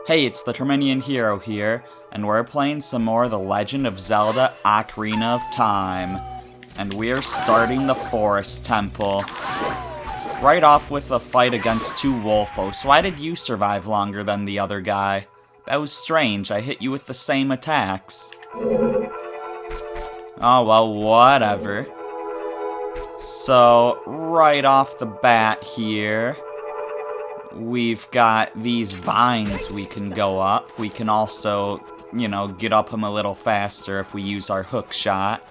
Hey, it's the Terminian Hero here, and we're playing some more The Legend of Zelda Ocarina of Time. And we're starting the Forest Temple. Right off with a fight against two Wolfos. Why did you survive longer than the other guy? That was strange, I hit you with the same attacks. Oh well, whatever. So, right off the bat here, we've got these vines we can go up. We can also, get up them a little faster if we use our hook shot.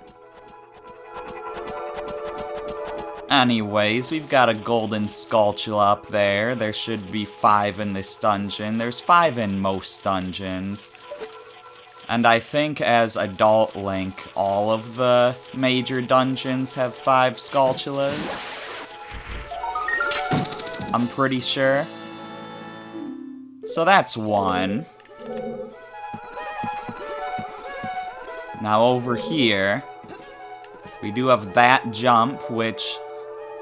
Anyways, we've got a golden Skulltula up there. There should be 5 in this dungeon. There's 5 in most dungeons. And I think as Adult Link, all of the major dungeons have 5 Skulltulas. I'm pretty sure. So that's 1. Now over here, we do have that jump, which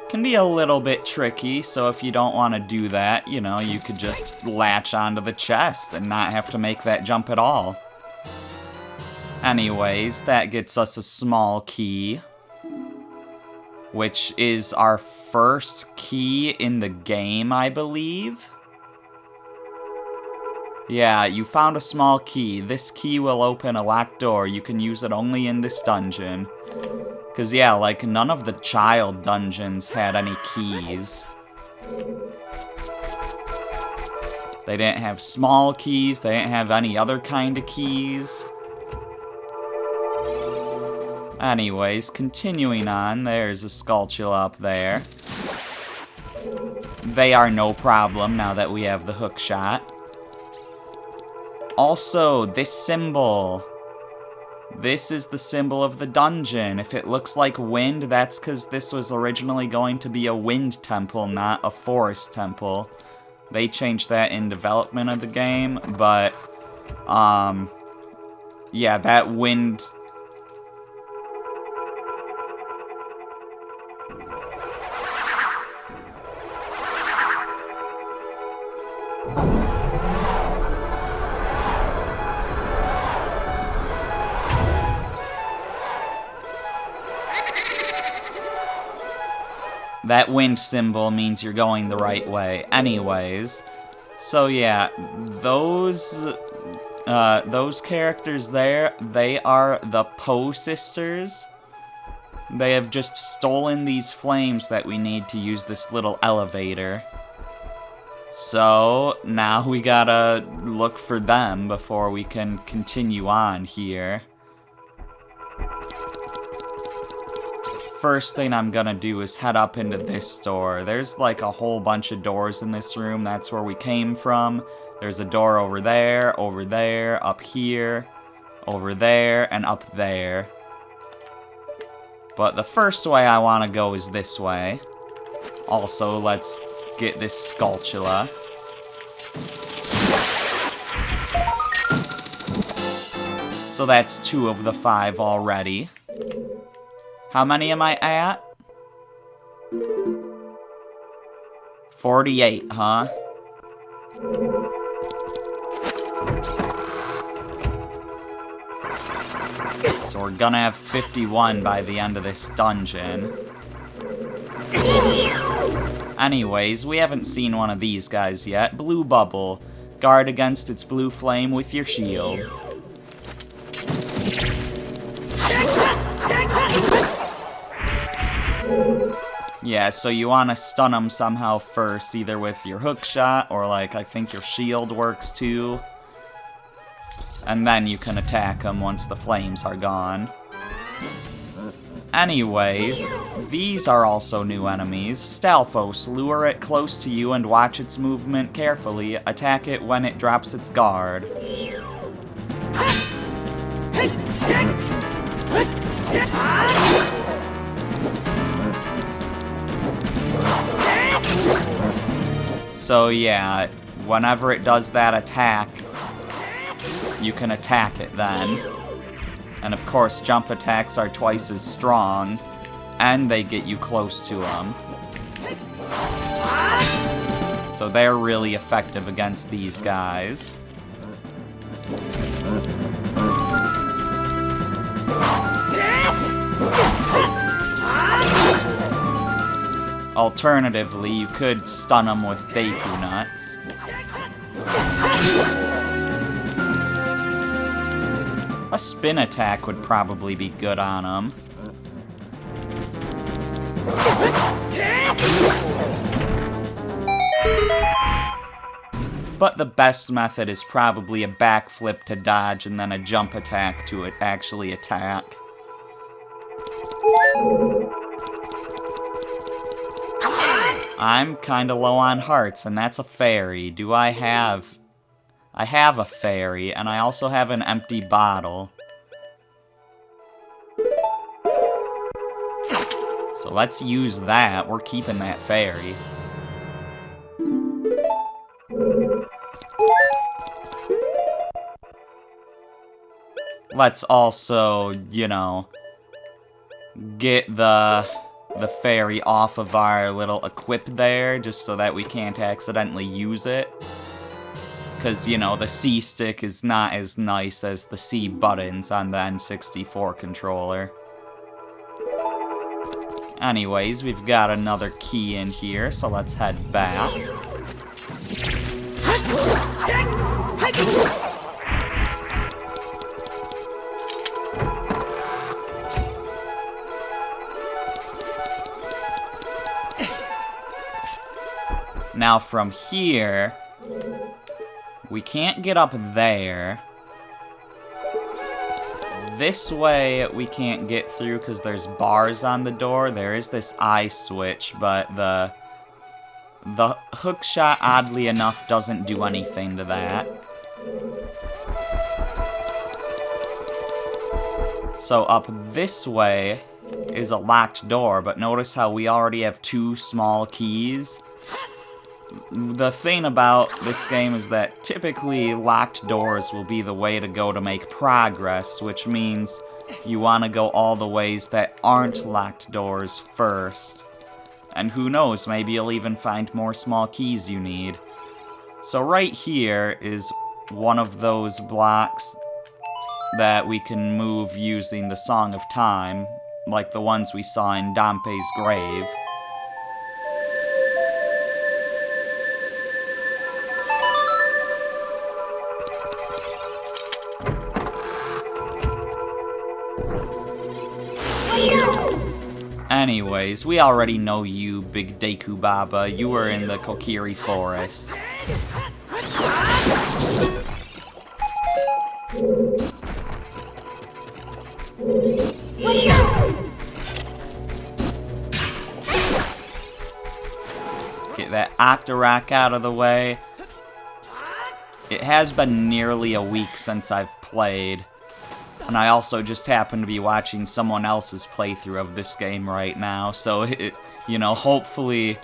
can be a little bit tricky, so if you don't want to do that, you could just latch onto the chest and not have to make that jump at all. Anyways, that gets us a small key, which is our first key in the game, I believe. Yeah, you found a small key. This key will open a locked door. You can use it only in this dungeon. Because, yeah, none of the child dungeons had any keys. They didn't have small keys. They didn't have any other kind of keys. Anyways, continuing on, there's a Skulltula up there. They are no problem now that we have the hook shot. Also, this symbol. This is the symbol of the dungeon. If it looks like wind, that's because this was originally going to be a wind temple, not a forest temple. They changed that in development of the game, but, yeah, that wind... That wind symbol means you're going the right way. Anyways, so yeah, those characters there, they are the Po sisters. They have just stolen these flames that we need to use this little elevator. So now we gotta look for them before we can continue on here. First thing I'm gonna do is head up into this door. There's a whole bunch of doors in this room. That's where we came from. There's a door over there, up here, over there, and up there. But the first way I want to go is this way. Also, let's get this Skulltula. So that's 2 of the 5 already. How many am I at? 48, huh? So we're gonna have 51 by the end of this dungeon. Anyways, we haven't seen one of these guys yet. Blue Bubble. Guard against its blue flame with your shield. Yeah, so you want to stun them somehow first, either with your hook shot, or I think your shield works too. And then you can attack them once the flames are gone. Anyways, these are also new enemies. Stalfos, lure it close to you and watch its movement carefully. Attack it when it drops its guard. So yeah, whenever it does that attack, you can attack it then. And of course, jump attacks are twice as strong, and they get you close to them. So they're really effective against these guys. Alternatively, you could stun him with Deku Nuts. A spin attack would probably be good on him. But the best method is probably a backflip to dodge and then a jump attack to actually attack. I'm kinda low on hearts, and that's a fairy. Do I have... I have a fairy, and I also have an empty bottle. So let's use that. We're keeping that fairy. Let's also, you know, get the fairy off of our little equip there, just so that we can't accidentally use it. Because, you know, the C stick is not as nice as the C buttons on the N64 controller. Anyways, we've got another key in here, so let's head back. Now from here, we can't get up there. This way we can't get through because there's bars on the door. There is this eye switch, but the hook shot, oddly enough, doesn't do anything to that. So up this way is a locked door, but notice how we already have 2 small keys. The thing about this game is that typically locked doors will be the way to go to make progress, which means you want to go all the ways that aren't locked doors first. And who knows, maybe you'll even find more small keys you need. So right here is one of those blocks that we can move using the Song of Time, like the ones we saw in Dampe's grave. Anyways, we already know you, Big Deku Baba. You were in the Kokiri Forest. Get that Octorok out of the way. It has been nearly a week since I've played. And I also just happen to be watching someone else's playthrough of this game right now, so, you know, hopefully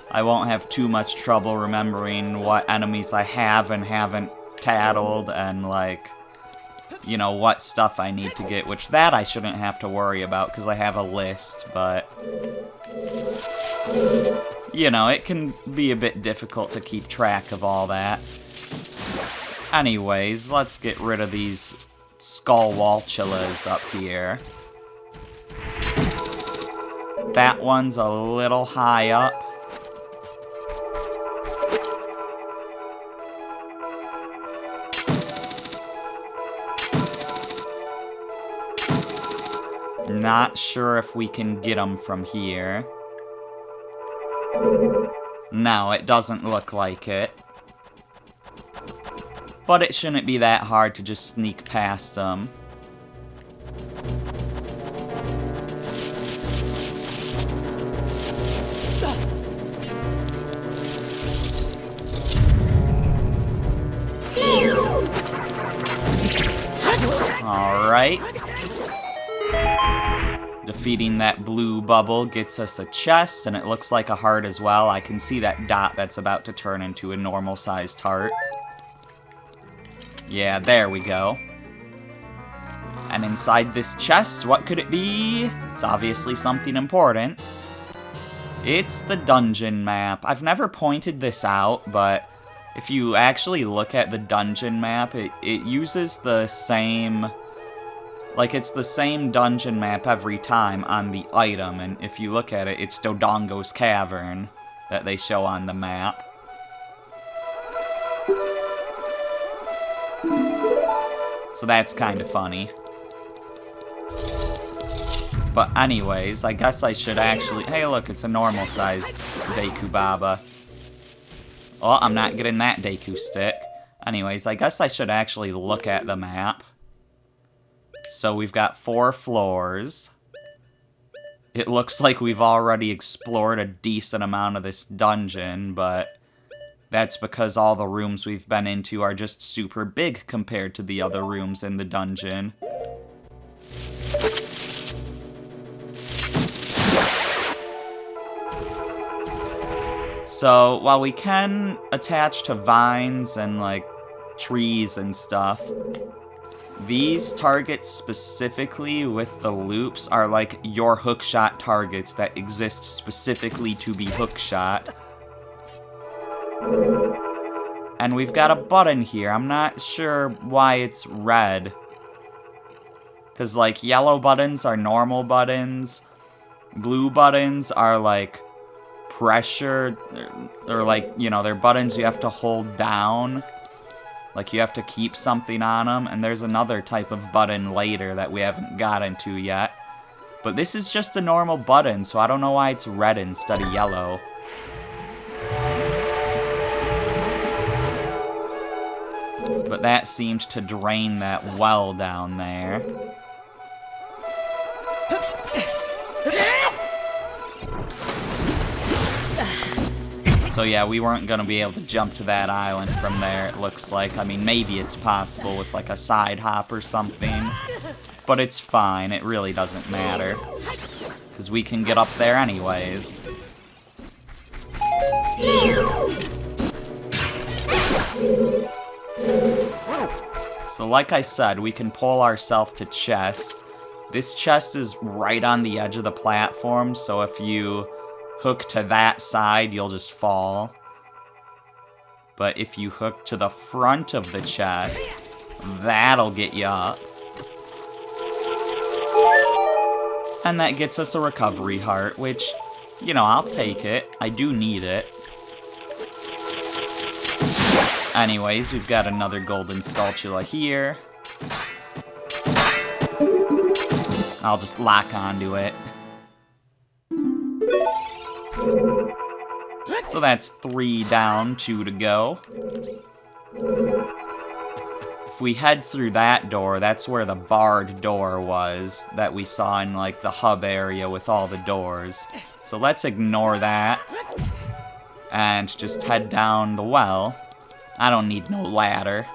I won't have too much trouble remembering what enemies I have and haven't tattled, and, like, you know, what stuff I need to get, which that I shouldn't have to worry about, because I have a list, but, you know, it can be a bit difficult to keep track of all that. Anyways, let's get rid of these Skullwalchullas up here. That one's a little high up. Not sure if we can get them from here. No, it doesn't look like it. But it shouldn't be that hard to just sneak past them. Alright. Defeating that blue bubble gets us a chest, and it looks like a heart as well. I can see that dot that's about to turn into a normal-sized heart. Yeah, there we go. And inside this chest, what could it be? It's obviously something important. It's the dungeon map. I've never pointed this out, but If you actually look at the dungeon map, it uses the same... Like, it's the same dungeon map every time on the item, and if you look at it, it's Dodongo's Cavern that they show on the map. So that's kind of funny. But anyways, I guess I should actually... Hey, look, it's a normal-sized Deku Baba. Oh, I'm not getting that Deku stick. Anyways, I guess I should actually look at the map. So we've got 4 floors. It looks like we've already explored a decent amount of this dungeon, but that's because all the rooms we've been into are just super big compared to the other rooms in the dungeon. So, while we can attach to vines and, like, trees and stuff, these targets specifically with the loops are like your hookshot targets that exist specifically to be hookshot. And we've got a button here. I'm not sure why it's red. Because, like, yellow buttons are normal buttons. Blue buttons are, like, pressure. Or like, you know, they're buttons you have to hold down. Like, you have to keep something on them, and there's another type of button later that we haven't gotten to yet. But this is just a normal button, so I don't know why it's red instead of yellow. But that seemed to drain that well down there. So yeah, we weren't going to be able to jump to that island from there, it looks like. I mean, maybe it's possible with, like, a side hop or something. But it's fine, it really doesn't matter. Because we can get up there anyways. So like I said, we can pull ourselves to chests. This chest is right on the edge of the platform, so if you hook to that side, you'll just fall. But if you hook to the front of the chest, that'll get you up. And that gets us a recovery heart, which, you know, I'll take it. I do need it. Anyways, we've got another golden Skulltula here. I'll just lock onto it. So that's 3 down, 2 to go. If we head through that door, that's where the barred door was that we saw in, like, the hub area with all the doors. So let's ignore that and just head down the well. I don't need no ladder.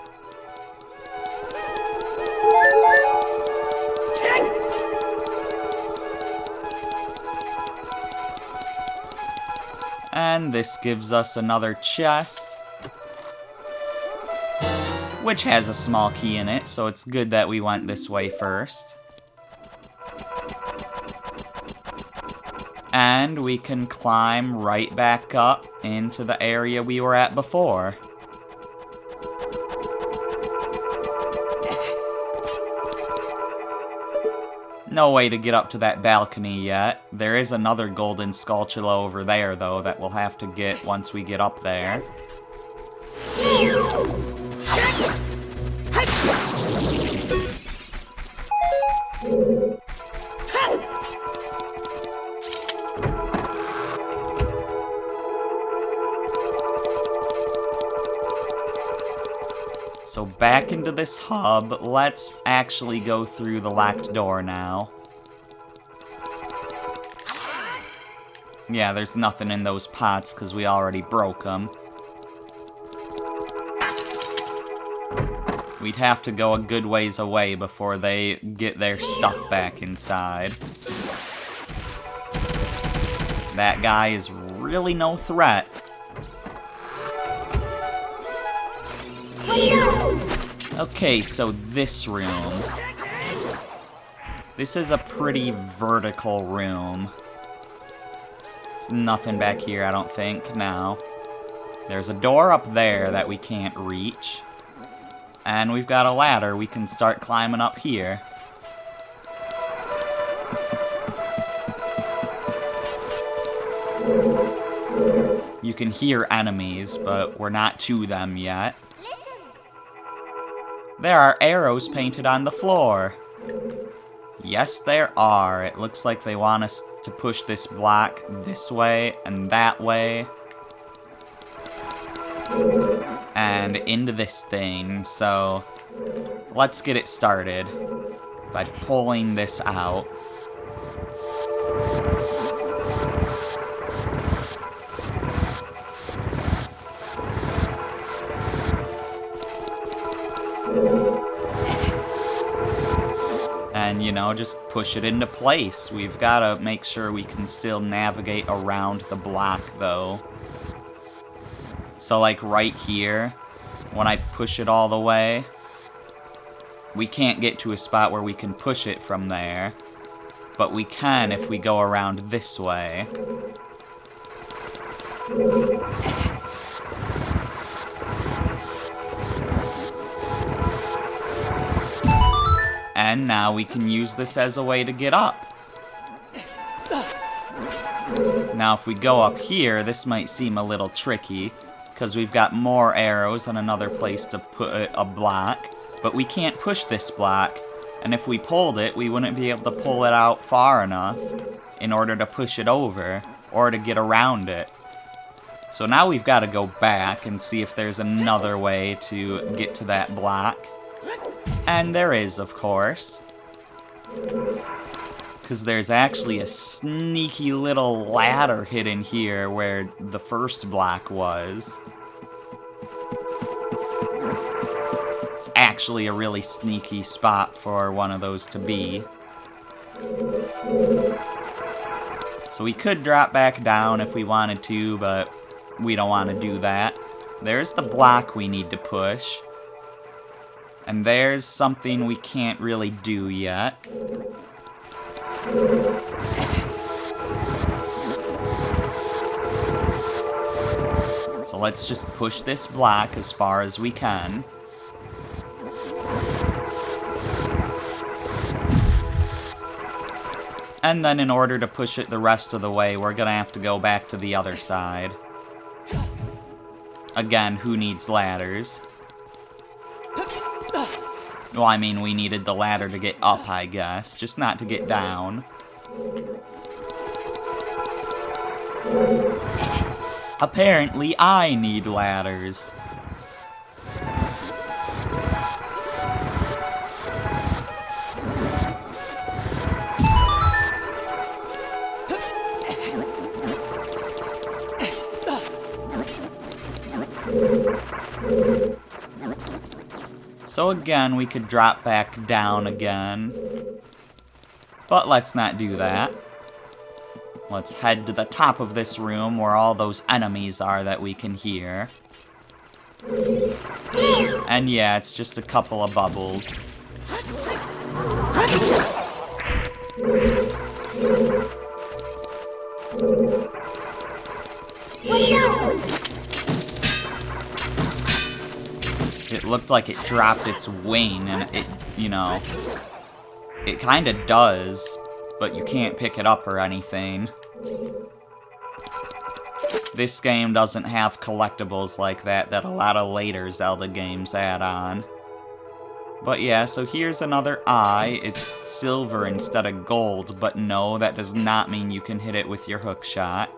And this gives us another chest, which has a small key in it, so it's good that we went this way first. And we can climb right back up into the area we were at before. No way to get up to that balcony yet. There is another golden Skulltula over there, though, that we'll have to get once we get up there. So back into this hub, let's actually go through the locked door now. Yeah, there's nothing in those pots because we already broke them. We'd have to go a good ways away before they get their stuff back inside. That guy is really no threat. Okay, so this room. This is a pretty vertical room. There's nothing back here, I don't think, now. There's a door up there that we can't reach. And we've got a ladder. We can start climbing up here. You can hear enemies, but we're not to them yet. There are arrows painted on the floor. Yes, there are. It looks like they want us to push this block this way and that way. And into this thing, so let's get it started by pulling this out. And, you know, just push it into place. We've got to make sure we can still navigate around the block, though. So, like, right here, when I push it all the way, we can't get to a spot where we can push it from there. But we can if we go around this way. And now we can use this as a way to get up. Now if we go up here, this might seem a little tricky, because we've got more arrows and another place to put a block, but we can't push this block, and if we pulled it, we wouldn't be able to pull it out far enough in order to push it over, or to get around it. So now we've got to go back and see if there's another way to get to that block. And there is, of course. Because there's actually a sneaky little ladder hidden here where the first block was. It's actually a really sneaky spot for one of those to be. So we could drop back down if we wanted to, but we don't want to do that. There's the block we need to push. And there's something we can't really do yet. So let's just push this block as far as we can. And then in order to push it the rest of the way, we're gonna have to go back to the other side. Again, who needs ladders? Well, I mean, we needed the ladder to get up, I guess, just not to get down. Apparently, I need ladders. So again, we could drop back down again. But let's not do that. Let's head to the top of this room where all those enemies are that we can hear. And yeah, it's just a couple of bubbles. It looked like it dropped its wing, and it, you know, it kind of does, but you can't pick it up or anything. This game doesn't have collectibles like that a lot of later Zelda games add on. But yeah, so here's another eye. It's silver instead of gold, but no, that does not mean you can hit it with your hook shot.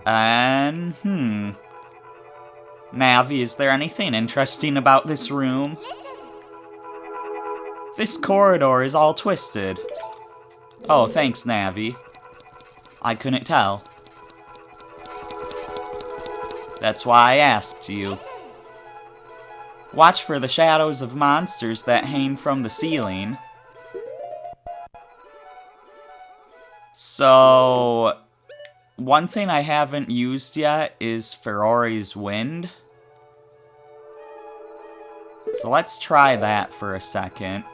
And, Navi, is there anything interesting about this room? This corridor is all twisted. Oh, thanks, Navi. I couldn't tell. That's why I asked you. Watch for the shadows of monsters that hang from the ceiling. So, one thing I haven't used yet is Ferori's Wind. So let's try that for a second.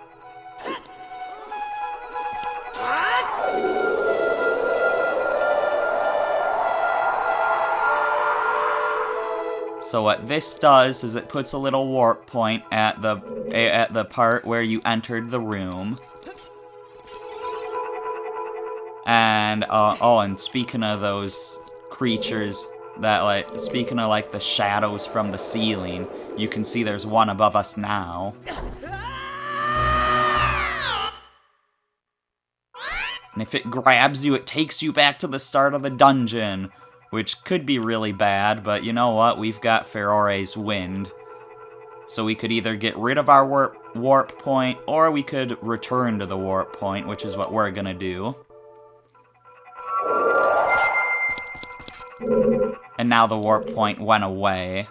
So what this does is it puts a little warp point at the part where you entered the room. And, and speaking of those creatures that, speaking of, the shadows from the ceiling, you can see there's one above us now. And if it grabs you, it takes you back to the start of the dungeon, which could be really bad, but you know what? We've got Ferore's Wind. So we could either get rid of our warp point, or we could return to the warp point, which is what we're gonna do. And now the warp point went away.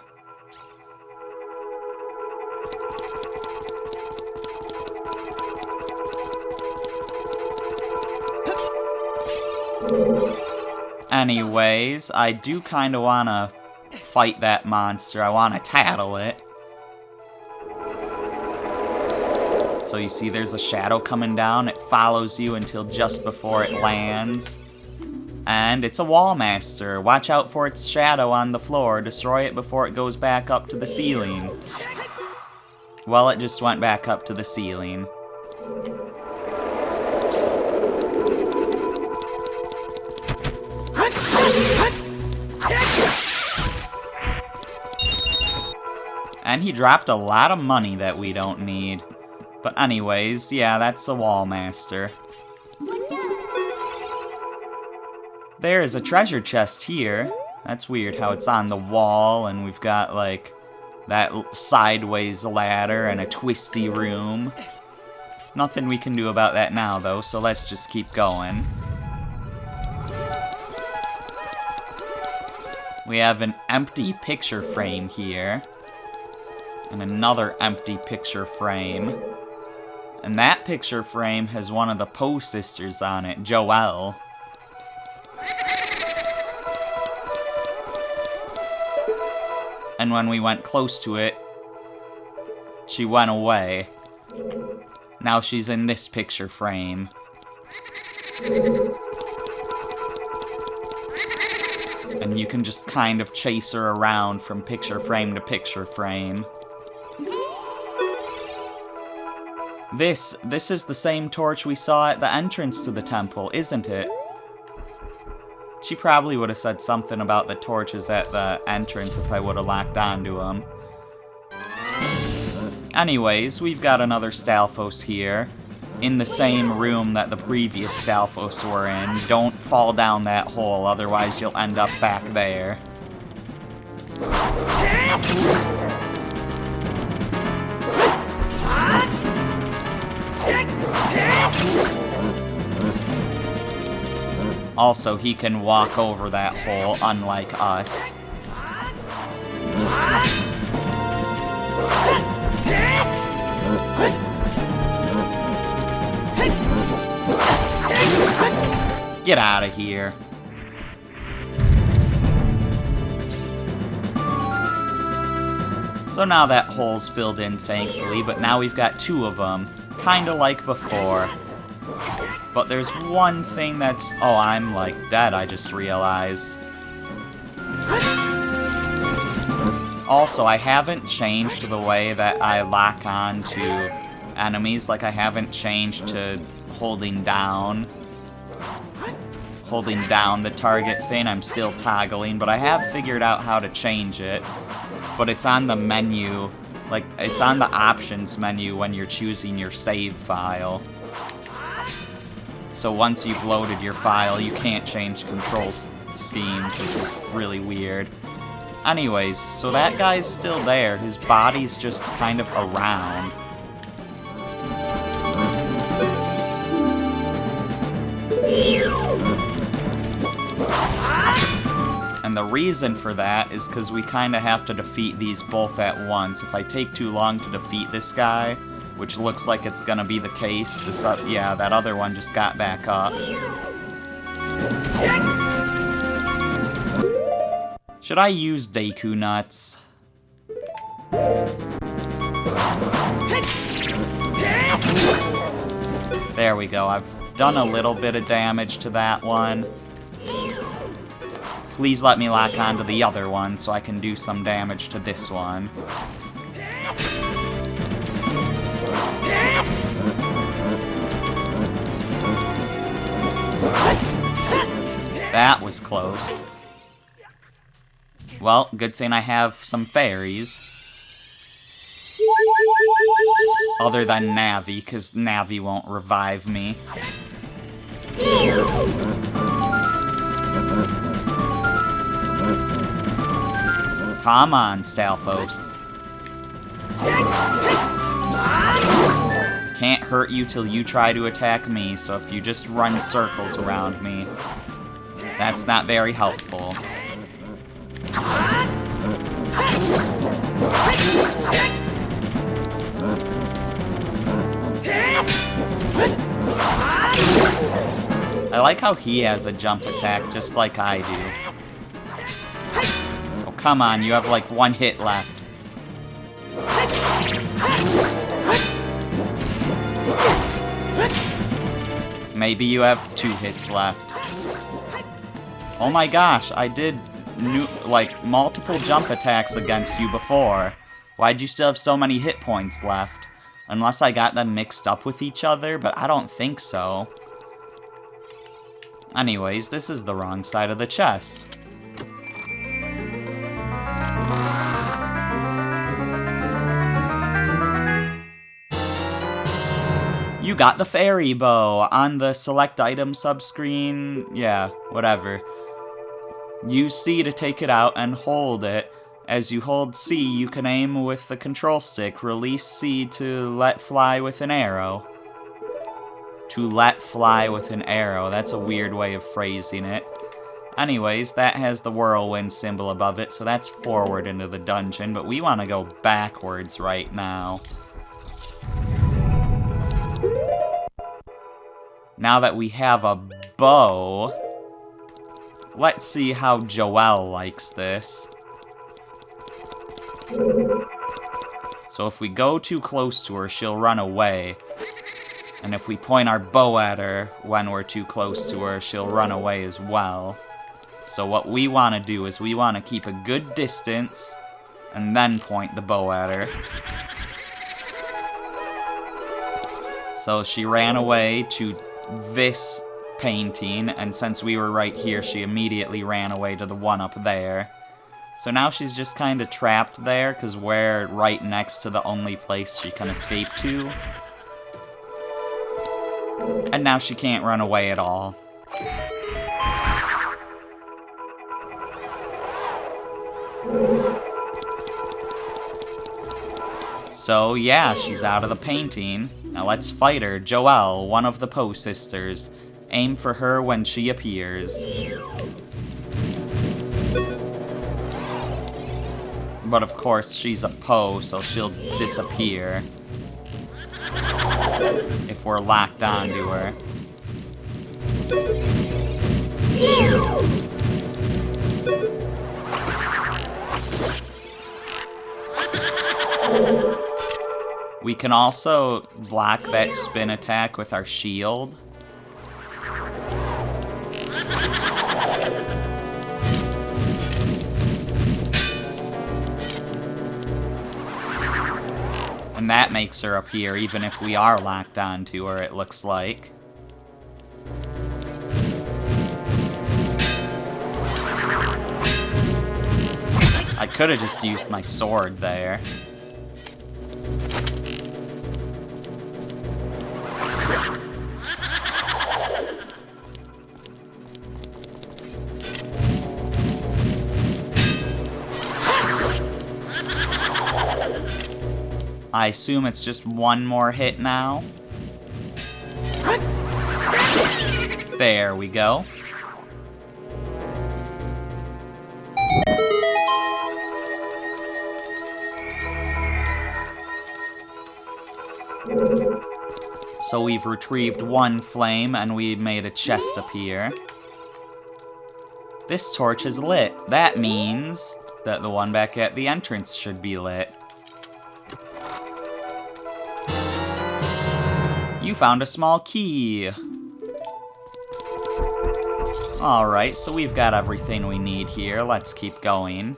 Anyways, I do kind of want to fight that monster. I want to tattle it. So you see there's a shadow coming down. It follows you until just before it lands. And it's a wall master. Watch out for its shadow on the floor. Destroy it before it goes back up to the ceiling. Well, it just went back up to the ceiling. And he dropped a lot of money that we don't need. But anyways, yeah, that's the wall master. There is a treasure chest here. That's weird how it's on the wall and we've got that sideways ladder and a twisty room. Nothing we can do about that now though, so let's just keep going. We have an empty picture frame here. And another empty picture frame. And that picture frame has one of the Poe sisters on it, Joelle. And when we went close to it, she went away. Now she's in this picture frame. And you can just kind of chase her around from picture frame to picture frame. This is the same torch we saw at the entrance to the temple, isn't it? She probably would have said something about the torches at the entrance if I would have locked onto them. Anyways, we've got another Stalfos here, in the same room that the previous Stalfos were in. Don't fall down that hole, otherwise you'll end up back there. Also, he can walk over that hole, unlike us. Get out of here. So now that hole's filled in, thankfully, but now we've got two of them. Kinda like before. But there's one thing that's... Oh, I'm, dead, I just realized. Also, I haven't changed the way that I lock on to enemies. I haven't changed to holding down the target thing. I'm still toggling, but I have figured out how to change it. But it's on the menu. It's on the options menu when you're choosing your save file. So once you've loaded your file, you can't change control schemes, which is really weird. Anyways, so that guy's still there. His body's just kind of around. And the reason for that is because we kind of have to defeat these both at once. If I take too long to defeat this guy, which looks like it's gonna be the case, yeah, that other one just got back up. Should I use Deku Nuts? There we go, I've done a little bit of damage to that one. Please let me lock onto the other one so I can do some damage to this one. That was close. Well, good thing I have some fairies. Other than Navi, because Navi won't revive me. Come on, Stalfos. Can't hurt you till you try to attack me, so if you just run circles around me, that's not very helpful. I like how he has a jump attack just like I do. Oh, come on, you have like one hit left. Maybe you have 2 hits left. Oh my gosh, I did multiple jump attacks against you before. Why'd you still have so many hit points left? Unless I got them mixed up with each other, but I don't think so. Anyways, this is the wrong side of the chest. You got the fairy bow on the select item subscreen. Yeah, whatever. Use C to take it out and hold it. As you hold C, you can aim with the control stick. Release C to let fly with an arrow. To let fly with an arrow. That's a weird way of phrasing it. Anyways, that has the whirlwind symbol above it, so that's forward into the dungeon, but we want to go backwards right now. Now that we have a bow, let's see how Joelle likes this. So if we go too close to her, she'll run away. And if we point our bow at her when we're too close to her, she'll run away as well. So what we want to do is we want to keep a good distance and then point the bow at her. So she ran away to this painting, and since we were right here, she immediately ran away to the one up there. So now she's just kind of trapped there, because we're right next to the only place she can escape to. And now she can't run away at all. So yeah, she's out of the painting. Now let's fight her. Joelle, one of the Poe sisters. Aim for her when she appears. But of course, she's a Poe, so she'll disappear if we're locked onto her. We can also block that spin attack with our shield. And that makes her appear even if we are locked onto her, it looks like. I could have just used my sword there. I assume it's just one more hit now. There we go. So we've retrieved one flame and we've made a chest appear. This torch is lit. That means that the one back at the entrance should be lit. You found a small key. Alright, so we've got everything we need here. Let's keep going.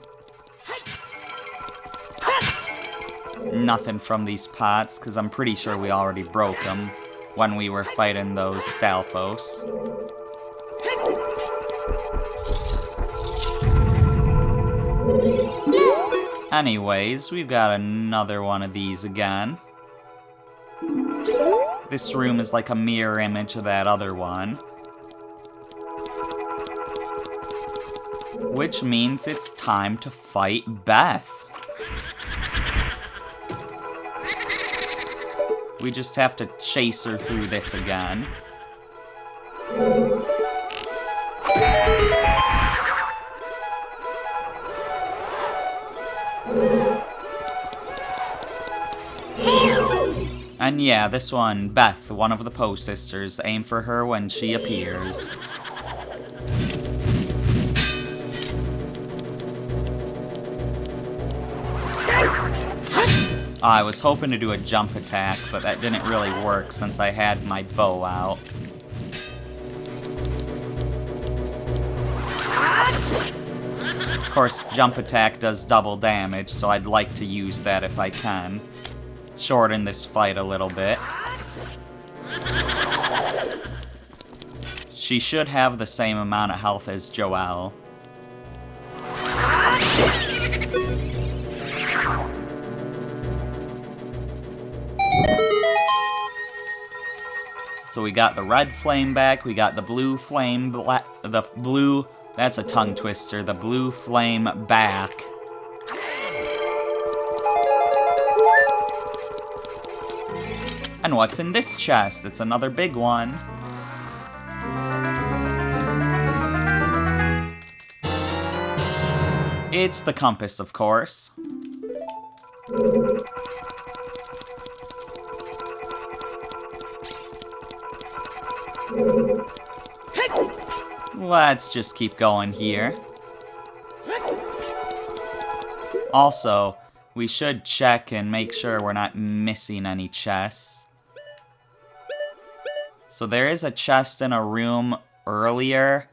Nothing from these pots, because I'm pretty sure we already broke them when we were fighting those Stalfos. Anyways, we've got another one of these again. This room is like a mirror image of that other one. Which means it's time to fight Beth. We just have to chase her through this again. And yeah, this one, Beth, one of the Poe sisters. Aim for her when she appears. I was hoping to do a jump attack, but that didn't really work since I had my bow out. Of course, jump attack does double damage, so I'd like to use that if I can. Shorten this fight a little bit. She should have the same amount of health as Joelle. So we got the red flame back, we got the blue flame, that's a tongue twister, the blue flame back. And what's in this chest? It's another big one. It's the compass, of course. Let's just keep going here. Also, we should check and make sure we're not missing any chests. So there is a chest in a room earlier,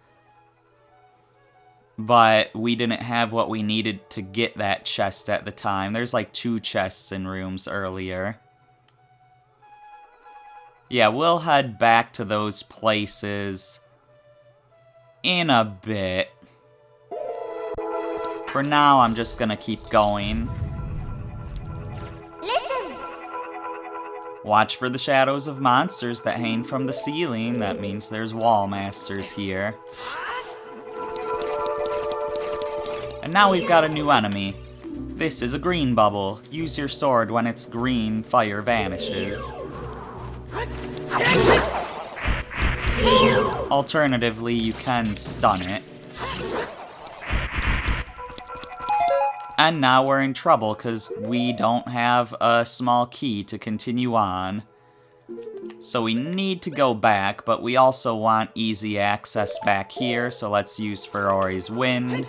but we didn't have what we needed to get that chest at the time. There's like 2 chests in rooms earlier. Yeah, we'll head back to those places in a bit. For now, I'm just gonna keep going. Watch for the shadows of monsters that hang from the ceiling. That means there's wall masters here. And now we've got a new enemy. This is a green bubble. Use your sword when it's green, fire vanishes. Alternatively, you can stun it. And now we're in trouble because we don't have a small key to continue on. So we need to go back, but we also want easy access back here, so let's use Ferori's Wind.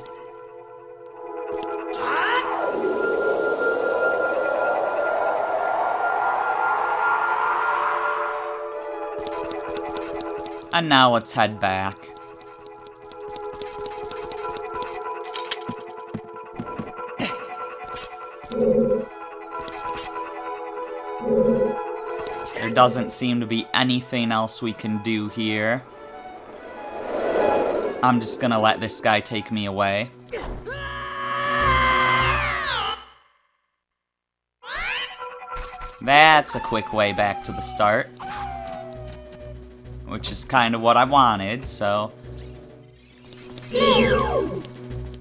And now let's head back. There doesn't seem to be anything else we can do here. I'm just gonna let this guy take me away. That's a quick way back to the start. Which is kind of what I wanted, so...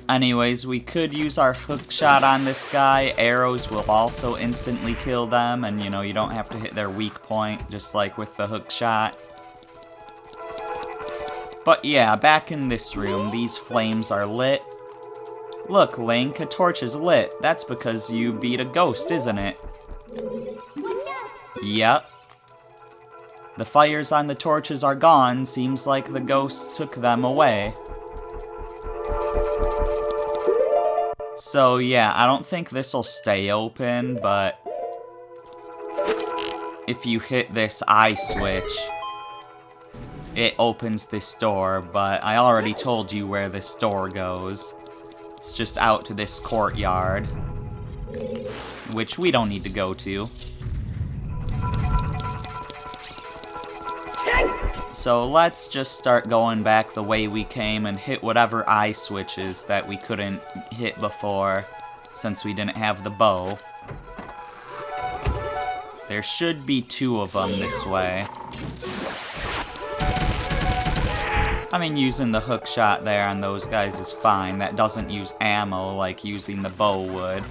Anyways, we could use our hook shot on this guy. Arrows will also instantly kill them, and you know, you don't have to hit their weak point, just like with the hook shot. But yeah, back in this room, these flames are lit. Look, Link, a torch is lit. That's because you beat a ghost, isn't it? Yep. The fires on the torches are gone. Seems like the ghosts took them away. So yeah, I don't think this will stay open, but if you hit this eye switch, it opens this door, but I already told you where this door goes. It's just out to this courtyard, which we don't need to go to. So let's just start going back the way we came and hit whatever eye switches that we couldn't hit before, since we didn't have the bow. There should be 2 of them this way. I mean, using the hook shot there on those guys is fine. That doesn't use ammo like using the bow would.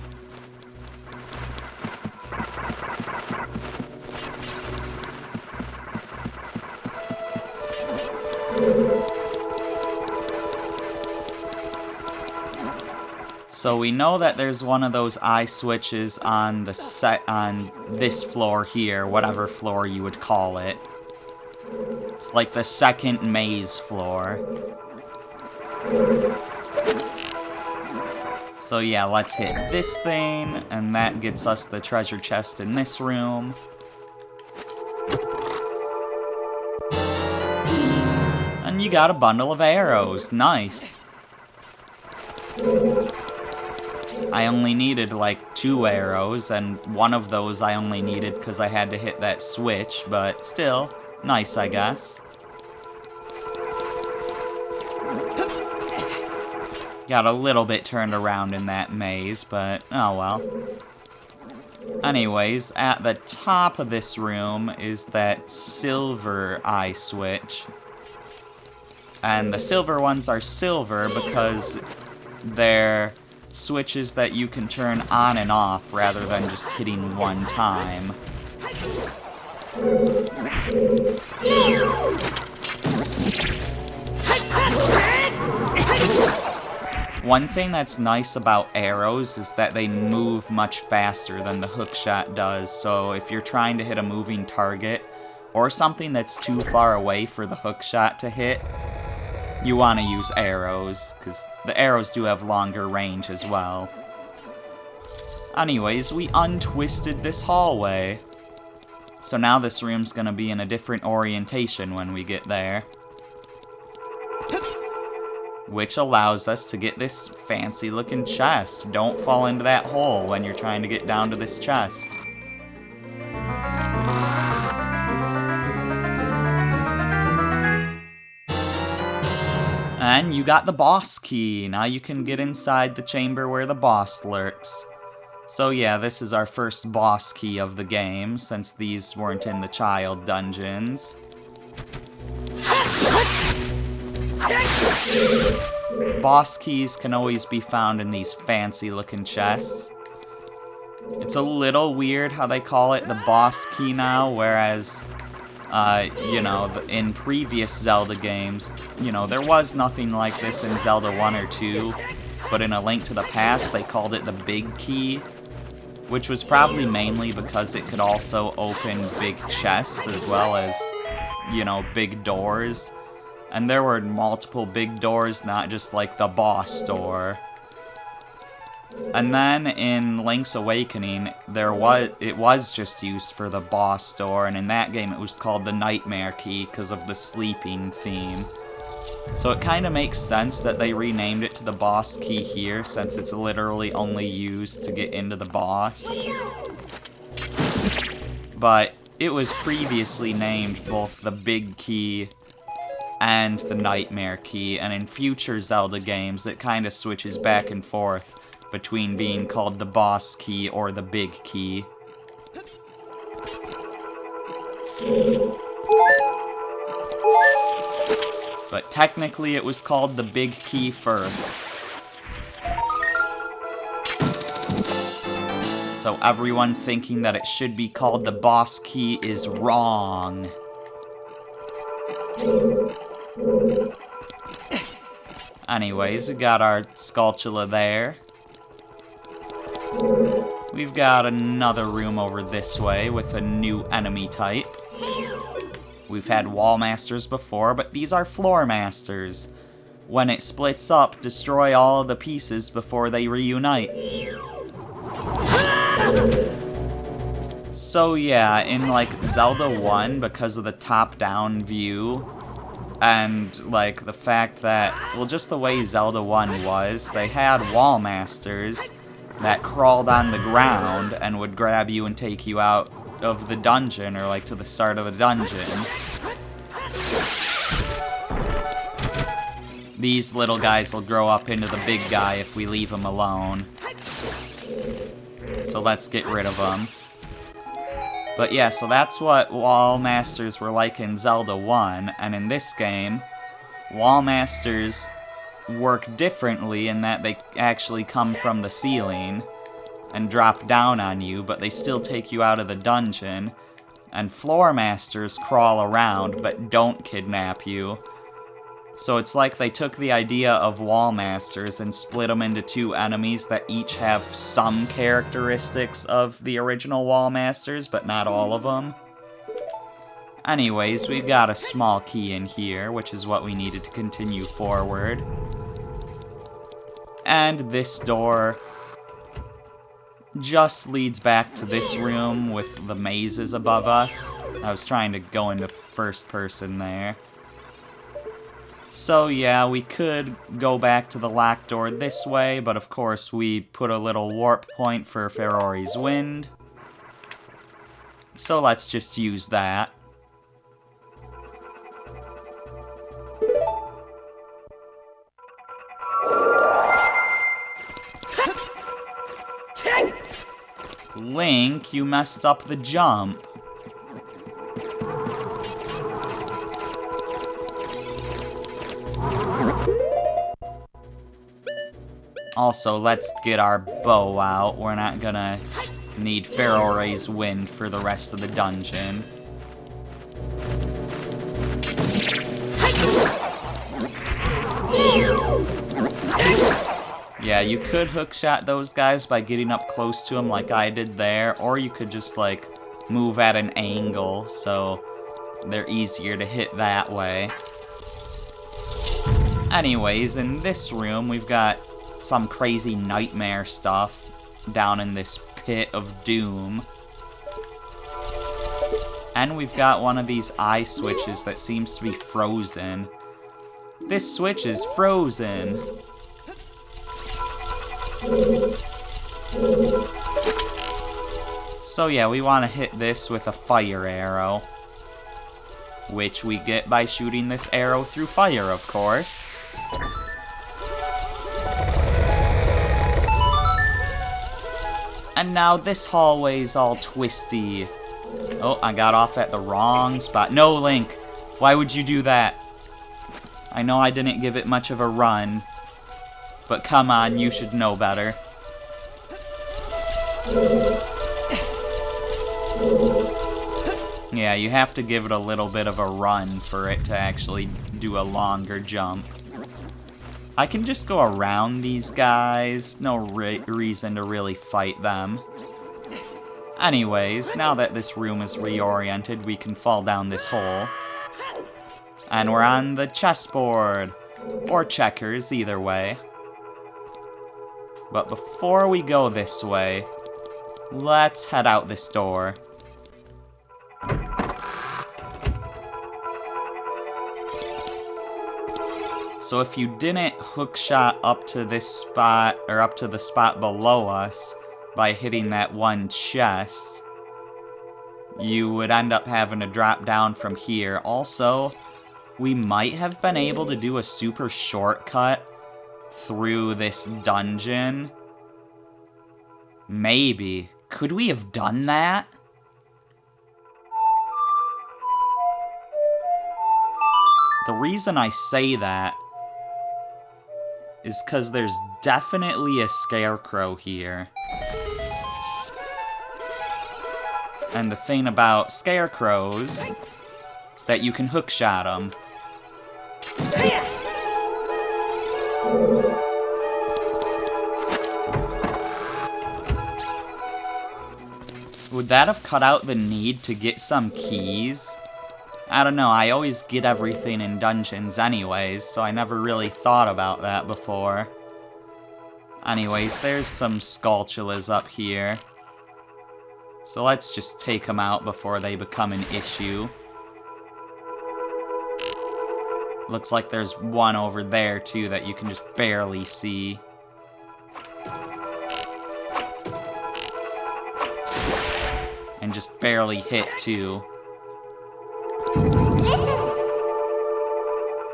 So we know that there's one of those eye switches on the on this floor here, whatever floor you would call it. It's like the second maze floor. So yeah, let's hit this thing, and that gets us the treasure chest in this room. And you got a bundle of arrows. Nice. I only needed like 2 arrows, and one of those I only needed because I had to hit that switch, but still, nice, I guess. Got a little bit turned around in that maze, but oh well. Anyways, at the top of this room is that silver eye switch. And the silver ones are silver because they're switches that you can turn on and off rather than just hitting one time. One thing that's nice about arrows is that they move much faster than the hookshot does, so if you're trying to hit a moving target or something that's too far away for the hookshot to hit, you want to use arrows, because the arrows do have longer range as well. Anyways, we untwisted this hallway. So now this room's gonna be in a different orientation when we get there. Which allows us to get this fancy looking chest. Don't fall into that hole when you're trying to get down to this chest. And you got the boss key. Now you can get inside the chamber where the boss lurks. So yeah, this is our first boss key of the game, since these weren't in the child dungeons. Boss keys can always be found in these fancy looking chests. It's a little weird how they call it the boss key now, whereas you know, in previous Zelda games, you know, there was nothing like this in Zelda 1 or 2, but in A Link to the Past, they called it the big key, which was probably mainly because it could also open big chests as well as, you know, big doors. And there were multiple big doors, not just like the boss door. And then in Link's Awakening, it was just used for the boss door, and in that game it was called the Nightmare Key because of the sleeping theme. So it kind of makes sense that they renamed it to the boss key here, since it's literally only used to get into the boss. But it was previously named both the big key and the Nightmare Key, and in future Zelda games it kind of switches back and forth between being called the boss key or the big key. But technically it was called the big key first. So everyone thinking that it should be called the boss key is wrong. Anyways, we got our Skulltula there. We've got another room over this way with a new enemy type. We've had Wall Masters before, but these are Floor Masters. When it splits up, destroy all of the pieces before they reunite. So yeah, in like Zelda 1, because of the top-down view, And, like, the fact that, well, just the way Zelda 1 was, they had wall masters that crawled on the ground and would grab you and take you out of the dungeon, or, like, to the start of the dungeon. These little guys will grow up into the big guy if we leave them alone. So let's get rid of them. But yeah, so that's what wall masters were like in Zelda 1, and in this game, wall masters work differently in that they actually come from the ceiling and drop down on you, but they still take you out of the dungeon, and floor masters crawl around but don't kidnap you. So it's like they took the idea of wall masters and split them into two enemies that each have some characteristics of the original wall masters, but not all of them. Anyways, we've got a small key in here, which is what we needed to continue forward. And this door just leads back to this room with the mazes above us. I was trying to go into first person there. So yeah, we could go back to the locked door this way, but of course we put a little warp point for Ferori's Wind. So let's just use that. Link, you messed up the jump. Also, let's get our bow out. We're not gonna need Ferori's Wind for the rest of the dungeon. Yeah, you could hookshot those guys by getting up close to them like I did there, or you could just, like, move at an angle, so they're easier to hit that way. Anyways, in this room, we've got some crazy nightmare stuff down in this pit of doom. And we've got one of these eye switches that seems to be frozen. This switch is frozen. So yeah, we want to hit this with a fire arrow, which we get by shooting this arrow through fire, of course. And now this hallway's all twisty. Oh, I got off at the wrong spot. No, Link, why would you do that? I know I didn't give it much of a run, but come on, you should know better. Yeah, you have to give it a little bit of a run for it to actually do a longer jump. I can just go around these guys. No reason to really fight them. Anyways, now that this room is reoriented, we can fall down this hole. And we're on the chessboard. Or checkers, either way. But before we go this way, let's head out this door. So if you didn't hookshot up to this spot, or up to the spot below us, by hitting that one chest, you would end up having to drop down from here. Also, we might have been able to do a super shortcut through this dungeon. Maybe. Could we have done that? The reason I say that is because there's definitely a scarecrow here. And the thing about scarecrows is that you can hookshot them. Would that have cut out the need to get some keys? I don't know, I always get everything in dungeons anyways, so I never really thought about that before. Anyways, there's some Skulltulas up here. So let's just take them out before they become an issue. Looks like there's one over there, too, that you can just barely see. And just barely hit, too.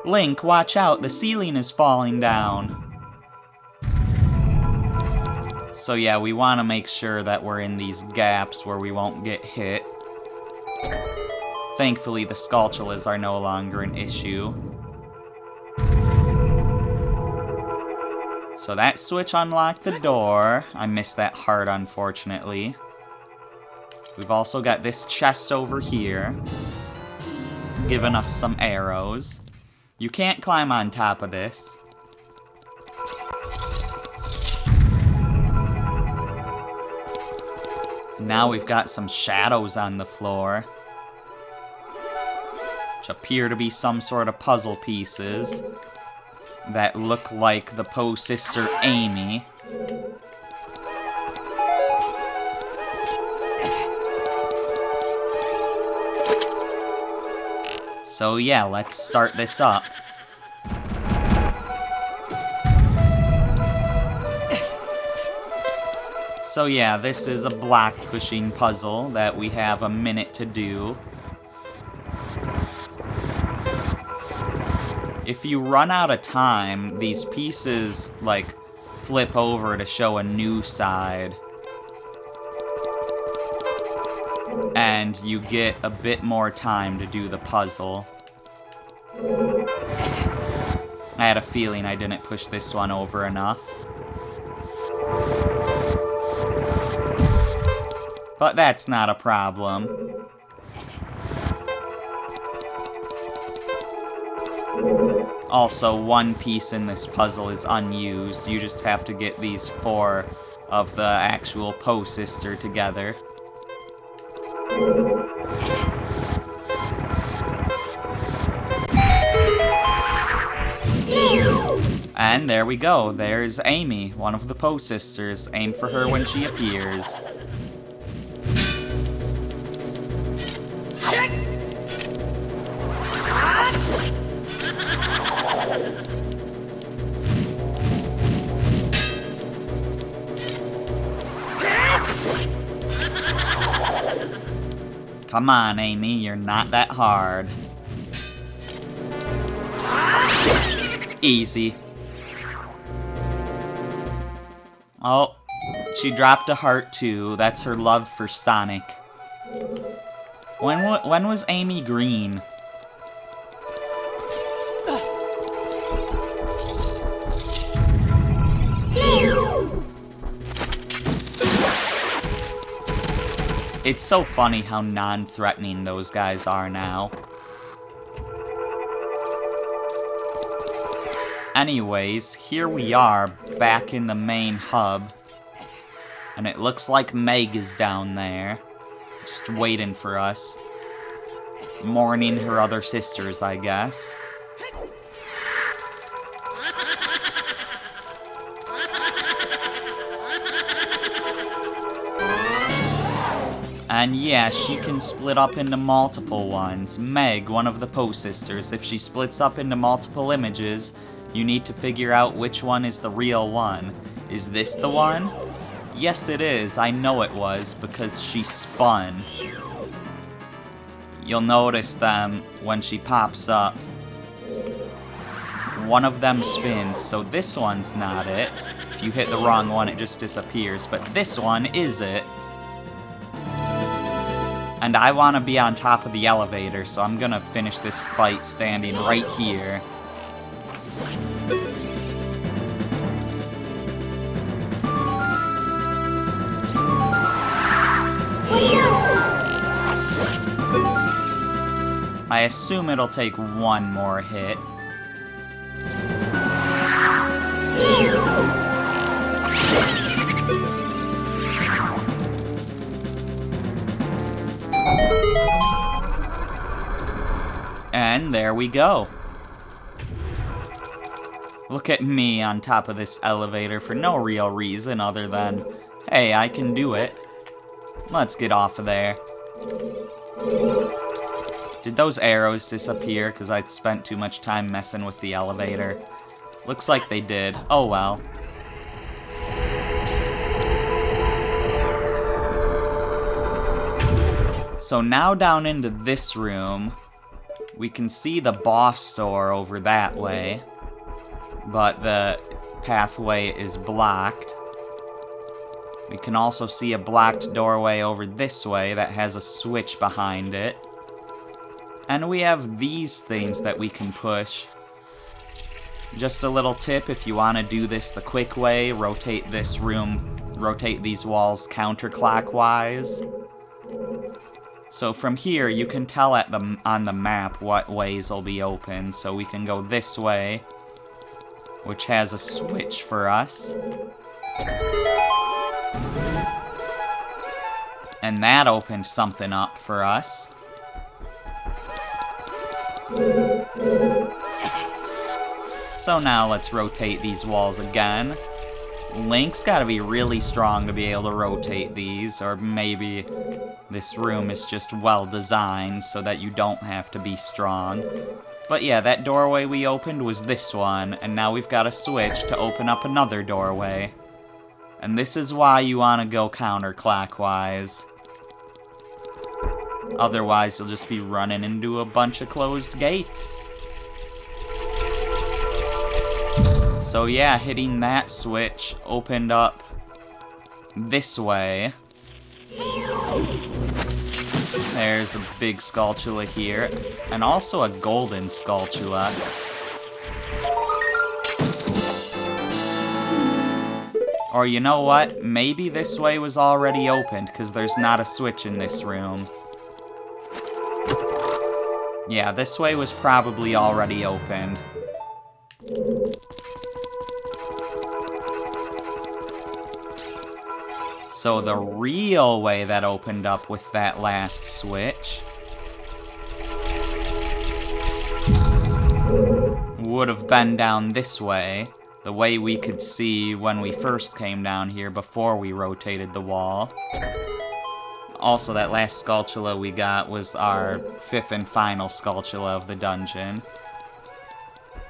Link, watch out, the ceiling is falling down. So yeah, we want to make sure that we're in these gaps where we won't get hit. Thankfully, the Skulltulas are no longer an issue. So that switch unlocked the door. I missed that heart, unfortunately. We've also got this chest over here, giving us some arrows. You can't climb on top of this. Now we've got some shadows on the floor, which appear to be some sort of puzzle pieces that look like the Poe sister Amy. So yeah, let's start this up. So yeah, this is a block pushing puzzle that we have a minute to do. If you run out of time, these pieces, like, flip over to show a new side. And you get a bit more time to do the puzzle. I had a feeling I didn't push this one over enough. But that's not a problem. Also, one piece in this puzzle is unused. You just have to get these 4 of the actual Poe sister together. And there we go. There's Amy, one of the Poe sisters. Aim for her when she appears. Come on, Amy, you're not that hard. Easy. Oh, she dropped a heart too. That's her love for Sonic. When was Amy green? It's so funny how non-threatening those guys are now. Anyways, here we are, back in the main hub. And it looks like Meg is down there, just waiting for us. Mourning her other sisters, I guess. And yeah, she can split up into multiple ones. Meg, one of the Poe sisters, if she splits up into multiple images, you need to figure out which one is the real one. Is this the one? Yes, it is. I know it was, because she spun. You'll notice them when she pops up. One of them spins, so this one's not it. If you hit the wrong one, it just disappears, but this one is it. And I want to be on top of the elevator, so I'm gonna finish this fight standing right here. I assume it'll take one more hit. And there we go. Look at me on top of this elevator for no real reason other than, hey, I can do it. Let's get off of there. Did those arrows disappear because I'd spent too much time messing with the elevator? Looks like they did. Oh well. So now down into this room, we can see the boss door over that way, but the pathway is blocked. We can also see a blocked doorway over this way that has a switch behind it. And we have these things that we can push. Just a little tip, if you want to do this the quick way, rotate this room, rotate these walls counterclockwise. So from here, you can tell on the map what ways will be open. So we can go this way, which has a switch for us. And that opened something up for us. So now let's rotate these walls again. Link's gotta be really strong to be able to rotate these, or maybe this room is just well designed so that you don't have to be strong. But yeah, that doorway we opened was this one, and now we've got a switch to open up another doorway. And this is why you want to go counterclockwise. Otherwise, you'll just be running into a bunch of closed gates. So yeah, hitting that switch opened up this way. There's a big Skulltula here, and also a golden Skulltula. Or you know what? Maybe this way was already opened, because there's not a switch in this room. Yeah, this way was probably already opened. So the real way that opened up with that last switch would have been down this way, the way we could see when we first came down here before we rotated the wall. Also, that last Skulltula we got was our 5th and final Skulltula of the dungeon.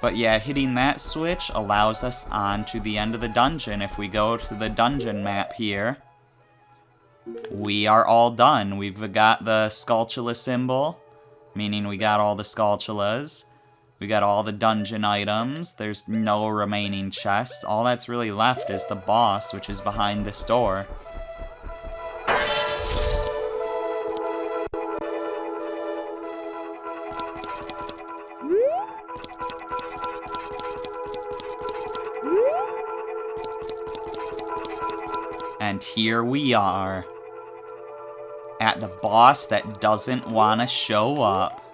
But yeah, hitting that switch allows us on to the end of the dungeon. If we go to the dungeon map here, we are all done. We've got the Skulltula symbol, meaning we got all the Skulltulas. We got all the dungeon items. There's no remaining chests. All that's really left is the boss, which is behind this door. And here we are, at the boss that doesn't want to show up.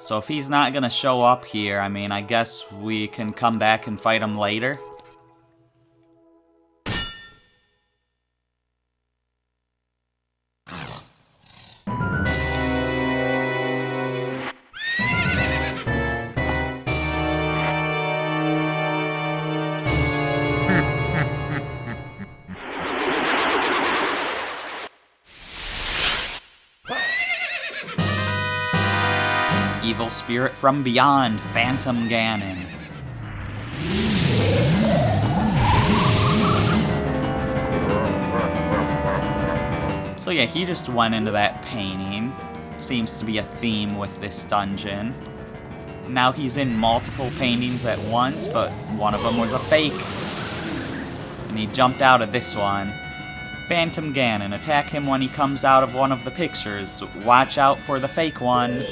So if he's not going to show up here, I mean, I guess we can come back and fight him later. Evil spirit from beyond, Phantom Ganon. So yeah, he just went into that painting. Seems to be a theme with this dungeon. Now he's in multiple paintings at once, but one of them was a fake. And he jumped out of this one. Phantom Ganon, attack him when he comes out of one of the pictures. Watch out for the fake one.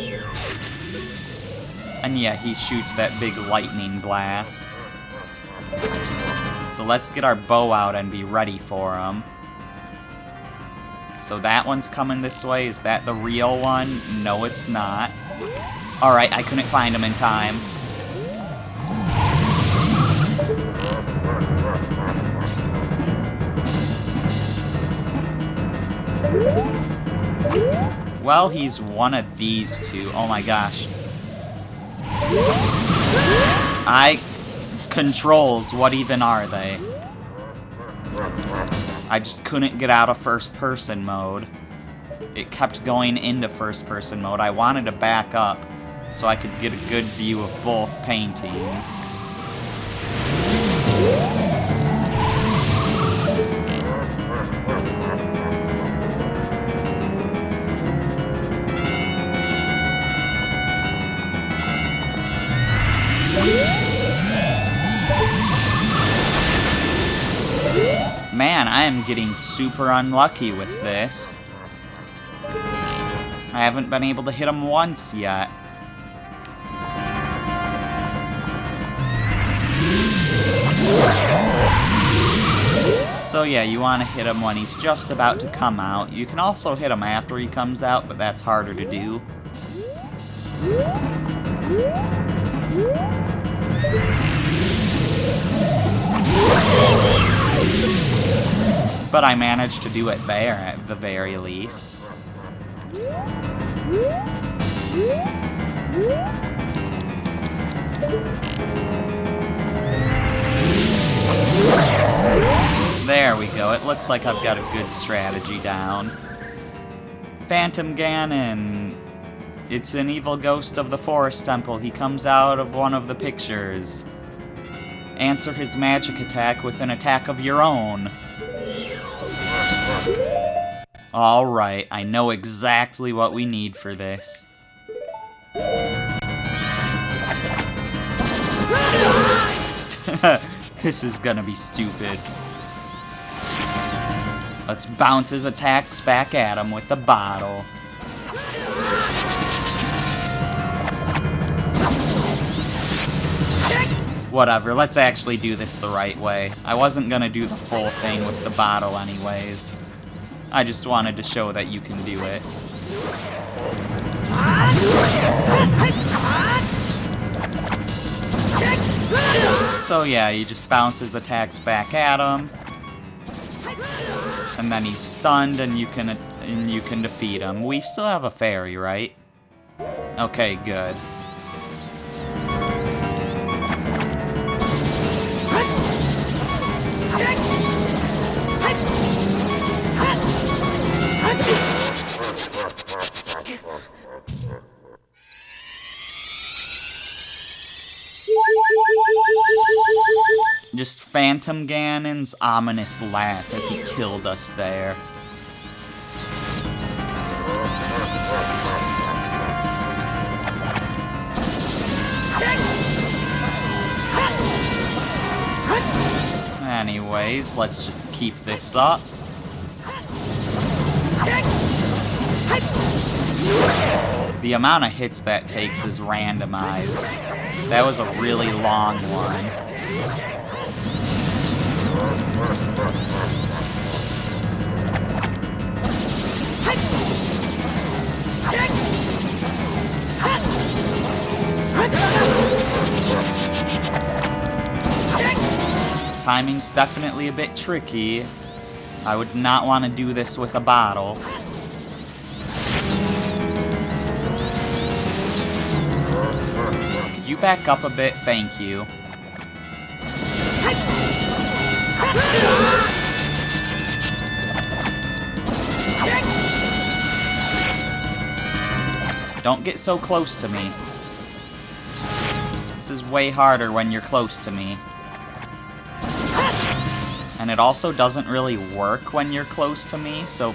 And yeah, he shoots that big lightning blast. So let's get our bow out and be ready for him. So that one's coming this way. Is that the real one? No, it's not. Alright, I couldn't find him in time. Well, he's one of these two. Oh my gosh. Controls, what even are they? I just couldn't get out of first person mode. it kept going into first-person mode. I wanted to back up so I could get a good view of both paintings. Man, I am getting super unlucky with this. I haven't been able to hit him once yet. So yeah, you want to hit him when he's just about to come out. You can also hit him after he comes out, but that's harder to do. But I managed to do it there, at the very least. There we go. It looks like I've got a good strategy down. Phantom Ganon. It's an evil ghost of the Forest Temple. He comes out of one of the pictures. Answer his magic attack with an attack of your own. Alright, I know exactly what we need for this. This is gonna be stupid. Let's bounce his attacks back at him with the bottle. Whatever, let's actually do this the right way. I wasn't gonna do the full thing with the bottle anyways. I just wanted to show that you can do it. So yeah, you just bounce his attacks back at him. And then he's stunned and you can defeat him. We still have a fairy, right? Okay, good. Just Phantom Ganon's ominous laugh as he killed us there. Anyways, let's just keep this up. The amount of hits that takes is randomized. That was a really long one. Timing's definitely a bit tricky. I would not want to do this with a bottle. Could you back up a bit? Thank you. Don't get so close to me. This is way harder when you're close to me. And it also doesn't really work when you're close to me, so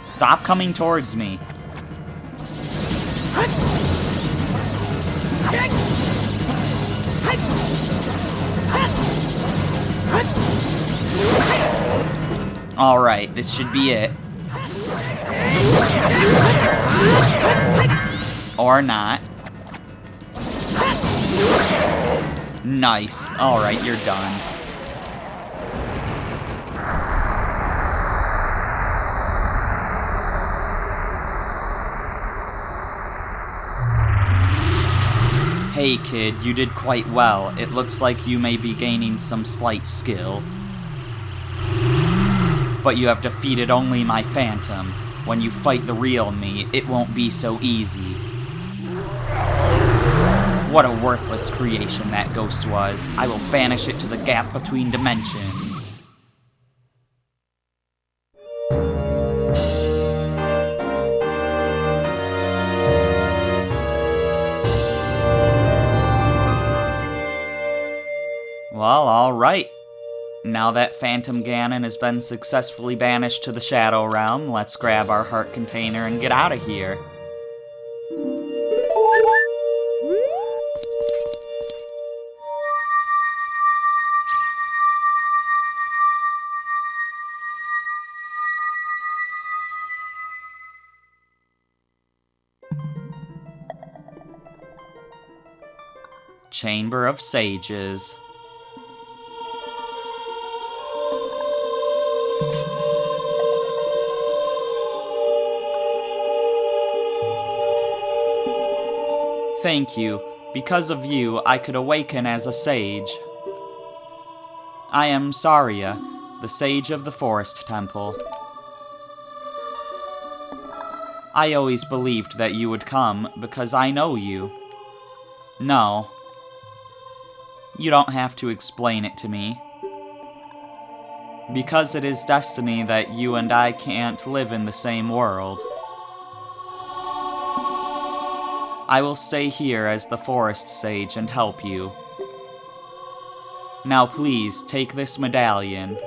stop coming towards me. Alright, this should be it. Or not. Nice. Alright, you're done. Hey kid, you did quite well. It looks like you may be gaining some slight skill. But you have defeated only my phantom. When you fight the real me, it won't be so easy. What a worthless creation that ghost was. I will banish it to the gap between dimensions. Now that Phantom Ganon has been successfully banished to the Shadow Realm, let's grab our heart container and get out of here. Chamber of Sages. Thank you. Because of you, I could awaken as a sage. I am Saria, the sage of the Forest Temple. I always believed that you would come because I know you. No. You don't have to explain it to me. Because it is destiny that you and I can't live in the same world. I will stay here as the Forest Sage and help you. Now please, take this medallion.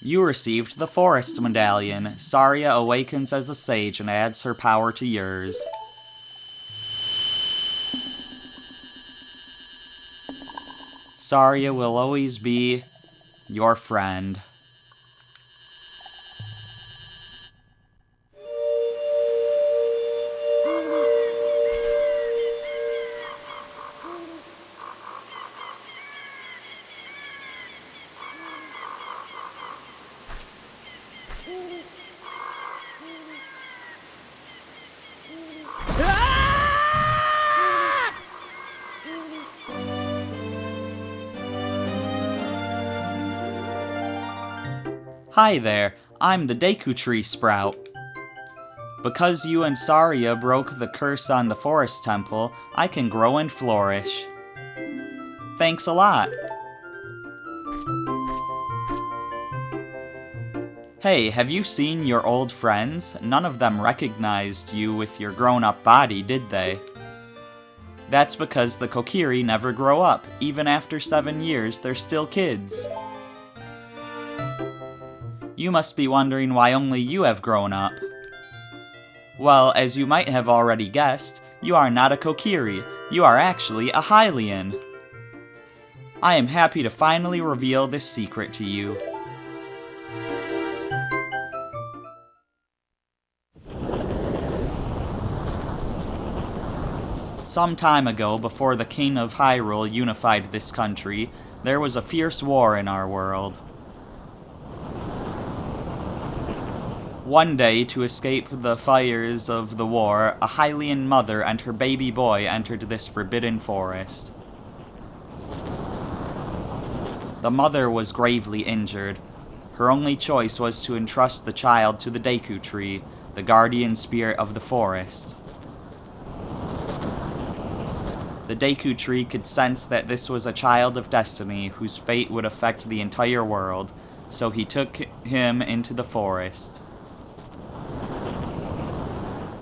You received the Forest Medallion. Saria awakens as a sage and adds her power to yours. Saria will always be your friend. Hi there, I'm the Deku Tree Sprout. Because you and Saria broke the curse on the Forest Temple, I can grow and flourish. Thanks a lot. Hey, have you seen your old friends? None of them recognized you with your grown-up body, did they? That's because the Kokiri never grow up. Even after 7 years, they're still kids. You must be wondering why only you have grown up. Well, as you might have already guessed, you are not a Kokiri. You are actually a Hylian. I am happy to finally reveal this secret to you. Some time ago, before the King of Hyrule unified this country, there was a fierce war in our world. One day, to escape the fires of the war, a Hylian mother and her baby boy entered this forbidden forest. The mother was gravely injured. Her only choice was to entrust the child to the Deku Tree, the guardian spirit of the forest. The Deku Tree could sense that this was a child of destiny whose fate would affect the entire world, so he took him into the forest.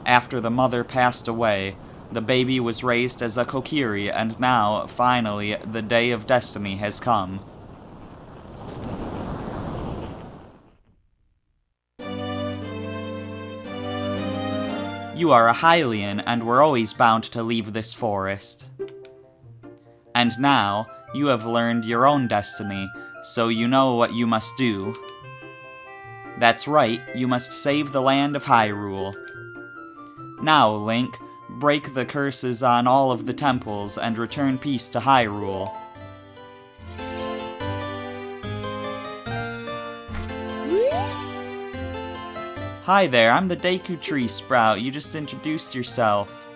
After the mother passed away, the baby was raised as a Kokiri, and now, finally, the day of destiny has come. You are a Hylian, and were always bound to leave this forest. And now, you have learned your own destiny, so you know what you must do. That's right, you must save the land of Hyrule. Now, Link, break the curses on all of the temples and return peace to Hyrule. Hi there, I'm the Deku Tree Sprout. You just introduced yourself.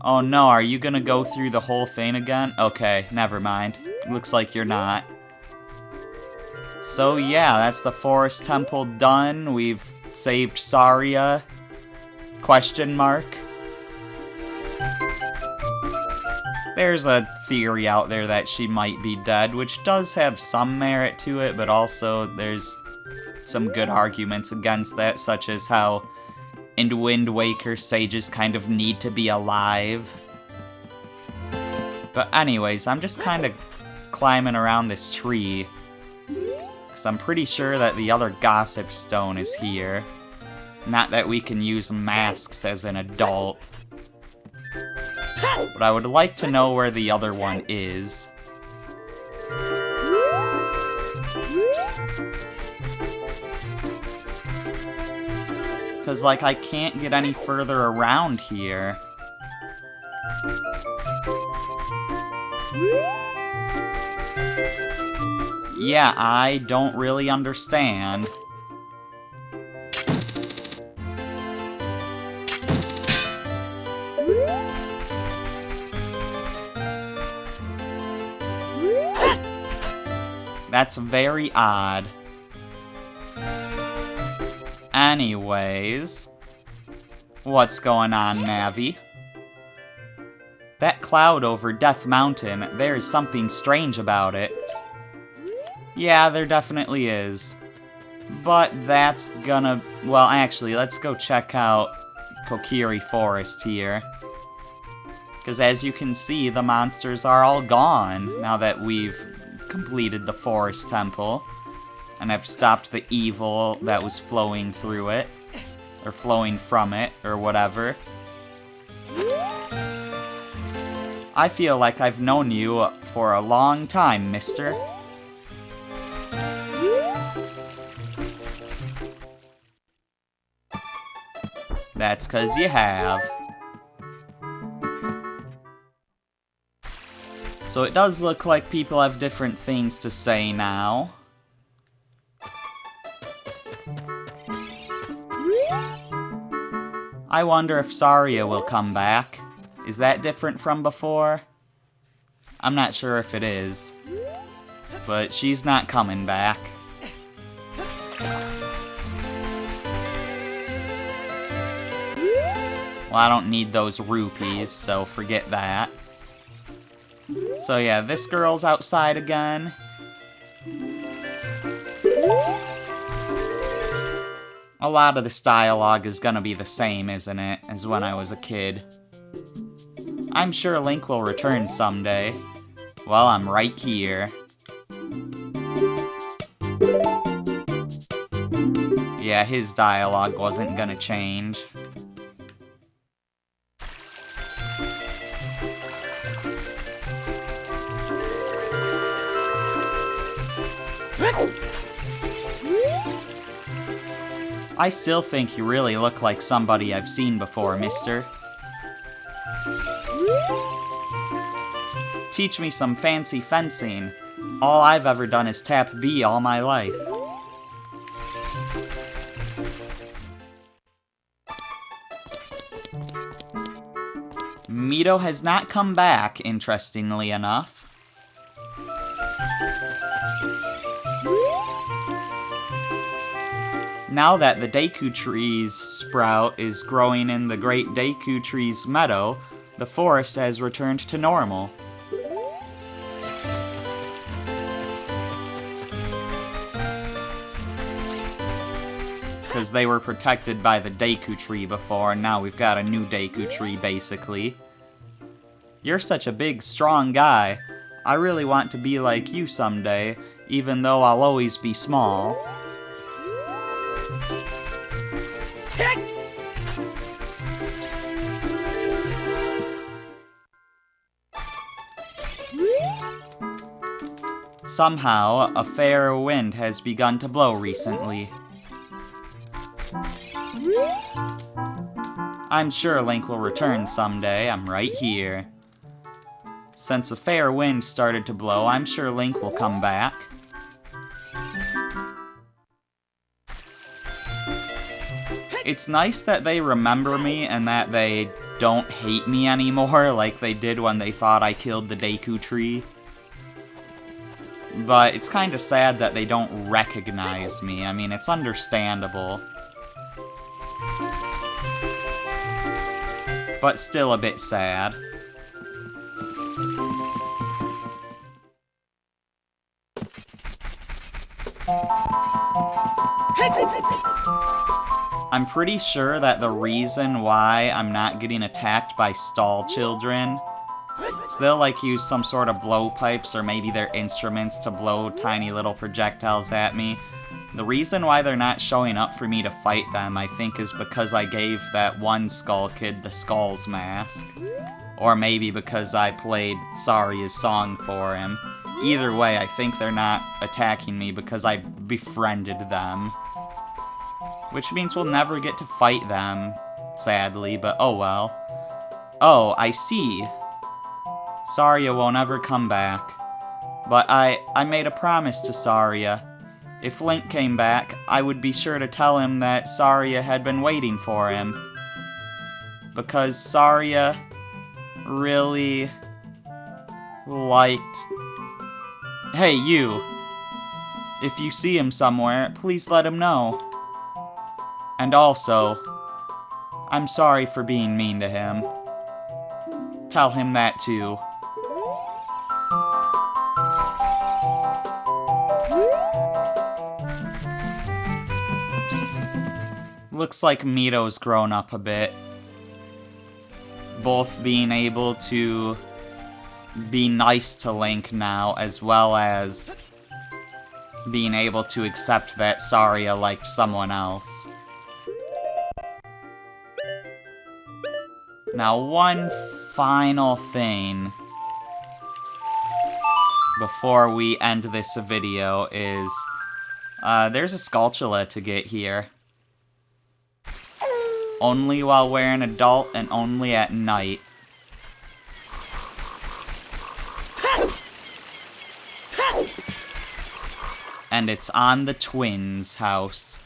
Oh no, are you gonna go through the whole thing again? Okay, never mind. Looks like you're not. So yeah, that's the Forest Temple done. We've saved Saria. Question mark. there's a theory out there that she might be dead, which does have some merit to it, but also there's some good arguments against that, such as how in Wind Waker, sages kind of need to be alive. But anyways, I'm just kind of climbing around this tree, because I'm pretty sure that the other Gossip Stone is here. Not that we can use masks as an adult. But I would like to know where the other one is. Because, like, I can't get any further around here. Yeah, I don't really understand. That's very odd. Anyways, what's going on, Navi? That cloud over Death Mountain, there is something strange about it. Yeah, there definitely is. But that's gonna... Well, actually, let's go check out Kokiri Forest here. Because as you can see, the monsters are all gone now that we've completed the Forest Temple. And have stopped the evil that was flowing through it. Or flowing from it, or whatever. I feel like I've known you for a long time, mister. That's 'cause you have. So it does look like people have different things to say now. I wonder if Saria will come back. Is that different from before? I'm not sure if it is. But she's not coming back. Well, I don't need those rupees, so forget that. So yeah, this girl's outside again. A lot of this dialogue is gonna be the same, isn't it, as when I was a kid. I'm sure Link will return someday. Well, I'm right here. Yeah, his dialogue wasn't gonna change. I still think you really look like somebody I've seen before, mister. Teach me some fancy fencing. All I've ever done is tap B all my life. Mito has not come back, interestingly enough. Now that the Deku Tree's sprout is growing in the Great Deku Tree's meadow, the forest has returned to normal. Because they were protected by the Deku Tree before, and now we've got a new Deku Tree, basically. You're such a big, strong guy. I really want to be like you someday, even though I'll always be small. Somehow, a fair wind has begun to blow recently. I'm sure Link will return someday, I'm right here. Since a fair wind started to blow, I'm sure Link will come back. It's nice that they remember me and that they don't hate me anymore like they did when they thought I killed the Deku Tree. But it's kind of sad that they don't recognize me. I mean, it's understandable. But still a bit sad. I'm pretty sure that the reason why I'm not getting attacked by stall children is they'll like use some sort of blowpipes or maybe their instruments to blow tiny little projectiles at me. The reason why they're not showing up for me to fight them, I think, is because I gave that one Skull Kid the Skull's Mask. Or maybe because I played Saria's song for him. Either way, I think they're not attacking me because I befriended them. Which means we'll never get to fight them, sadly, but oh well. Oh, I see. Saria won't ever come back. But I made a promise to Saria. If Link came back, I would be sure to tell him that Saria had been waiting for him. Because Saria really liked... Hey, you. If you see him somewhere, please let him know. And also, I'm sorry for being mean to him. Tell him that too. Looks like Mito's grown up a bit. Both being able to be nice to Link now, as well as being able to accept that Saria liked someone else. Now, one final thing before we end this video is, there's a Skulltula to get here. Only while we're an adult and only at night. And it's on the twins' house.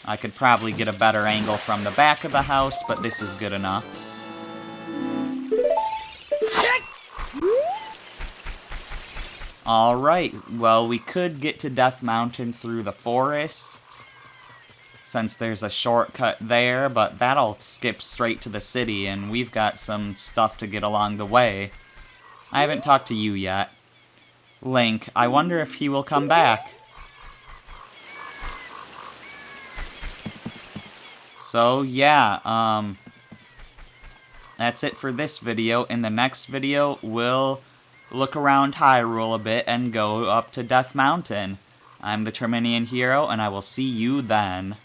I could probably get a better angle from the back of the house, but this is good enough. Alright, well, we could get to Death Mountain through the forest, since there's a shortcut there, but that'll skip straight to the city, and we've got some stuff to get along the way. I haven't talked to you yet. Link, I wonder if he will come back. So, yeah, that's it for this video. In the next video, we'll look around Hyrule a bit and go up to Death Mountain. I'm the Terminian Hero, and I will see you then.